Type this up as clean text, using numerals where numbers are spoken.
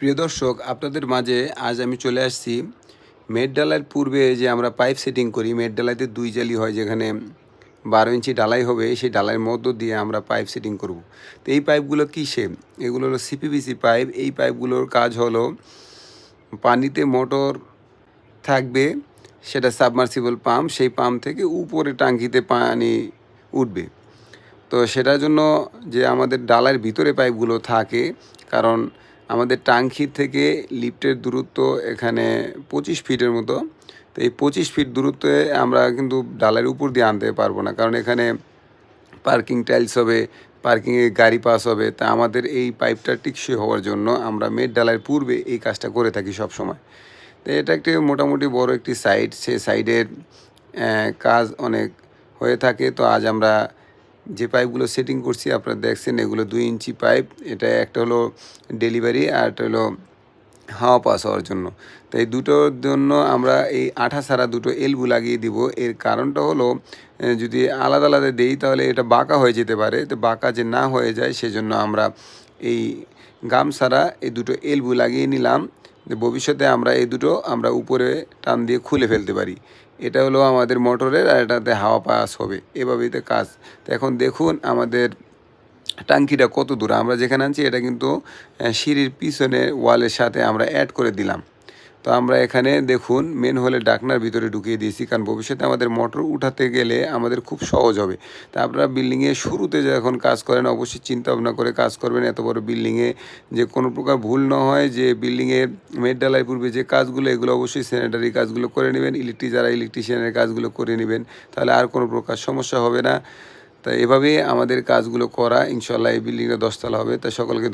প্রিয় দর্শক, আপনাদের মাঝে আজ আমি চলে আসছি। মেট ডালাইয়ের পূর্বে যে আমরা পাইপ সেটিং করি, মেট ডালাইতে ২ জালি হয়, যেখানে ১২ ইঞ্চি ডালাই হবে, সেই ডালাইয়ের মধ্য দিয়ে আমরা পাইপ সেটিং করব। তো এই পাইপগুলো কিসের? এগুলো হলো সিপিভিসি পাইপ। এই পাইপগুলোর কাজ হলো পানিতে মোটর থাকবে, সেটা সাবমার্সিবল পাম্প, সেই পাম্প থেকে উপরে টাঙ্কিতে পানি উঠবে। তো সেটার জন্য যে আমাদের ডালার ভিতরে পাইপগুলো থাকে, কারণ আমাদের টাঙ্কি থেকে লিফটের দূরত্ব এখানে ২৫ ফিটের মতো। তো এই ২৫ ফিট দূরত্বে আমরা কিন্তু ডালার উপর দিয়ে আনতে পারবো না, কারণ এখানে পার্কিং টাইলস হবে, পার্কিংয়ে গাড়ি পাস হবে। তা আমাদের এই পাইপটা টিকসই হওয়ার জন্য আমরা মেট ডালাইয়ের পূর্বে এই কাজটা করে থাকি সব সময়। তো এটা একটি মোটামুটি বড় একটি সাইড, সেই সাইডের কাজ অনেক হয়ে থাকে। তো আজ আমরা যে পাইপগুলো সেটিং করছি আপনারা দেখছেন, এগুলো ২ ইঞ্চি পাইপ। এটা একটা হলো ডেলিভারি, আর একটা হলো হাওয়া পাস হওয়ার জন্য। তো এই দুটোর জন্য আমরা এই আঠা ছাড়া দুটো এলবু লাগিয়ে দিব। এর কারণটা হলো যদি আলাদা আলাদা দেই তাহলে এটা বাঁকা হয়ে যেতে পারে। তো বাঁকা যে না হয়ে যায় সেজন্য আমরা এই গাম ছাড়া এই দুটো এলবু লাগিয়ে নিলাম, যে ভবিষ্যতে আমরা এই দুটো আমরা উপরে টান দিয়ে খুলে ফেলতে পারি। এটা হলো আমাদের মোটরের, আর এটাতে হাওয়া পাস হবে, এভাবেই তো কাজ। তো এখন দেখুন আমাদের টাঙ্কিটা কত দূর। আমরা যেখানে আনছি এটা কিন্তু সিঁড়ির পিছনে ওয়ালের সাথে আমরা অ্যাড করে দিলাম। তো আমরা এখানে দেখুন মেন হলে ডাকনার ভিতরে ঢুকিয়ে দিয়েছি, কারণ ভবিষ্যতে আমাদের মোটর উঠাতে গেলে আমাদের খুব সহজ হবে। তা আপনারা বিল্ডিংয়ে শুরুতে যখন কাজ করেন অবশ্যই চিন্তা ভাবনা করে কাজ করবেন, এত বড় বিল্ডিংয়ে যে কোনো প্রকার ভুল না হয়। যে বিল্ডিংয়ে মেট ডালাই পূর্বে যে কাজগুলো, এগুলো অবশ্যই স্যানিটারি কাজগুলো করে নেবেন, যারা ইলেকট্রিশিয়ানের কাজগুলো করে নেবেন, তাহলে আর কোনো প্রকার সমস্যা হবে না। তা এভাবেই আমাদের কাজগুলো করা, ইনশাল্লাহ এই বিল্ডিংটা 10 তলা হবে। তা সকলকে